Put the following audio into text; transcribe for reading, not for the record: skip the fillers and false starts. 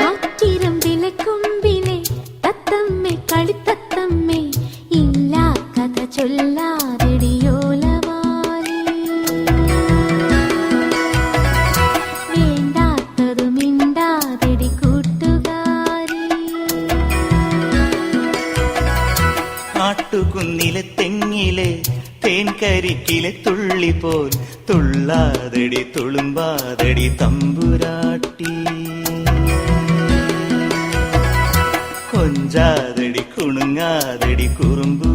ആറ്റിരം വിലക്കൊമ്പിലെ തത്തമ്മേ കളിത്തത്തമ്മേ ഇല്ലാ കഥ ചൊല്ലാതെടിയോലവാലി വേണ്ടാത്തതു മിണ്ടാതെടി കൂട്ടുകാരി ആട്ടുകുന്നിലെ തെങ്ങിലെ തേൻകരിക്കിലെ തുള്ളി പോൽ തുള്ളാതടി തുളുമ്പാതടി തമ്പുരാട്ടി കൊഞ്ചാതടി കുണുങ്ങാതടി കുറുമ്പു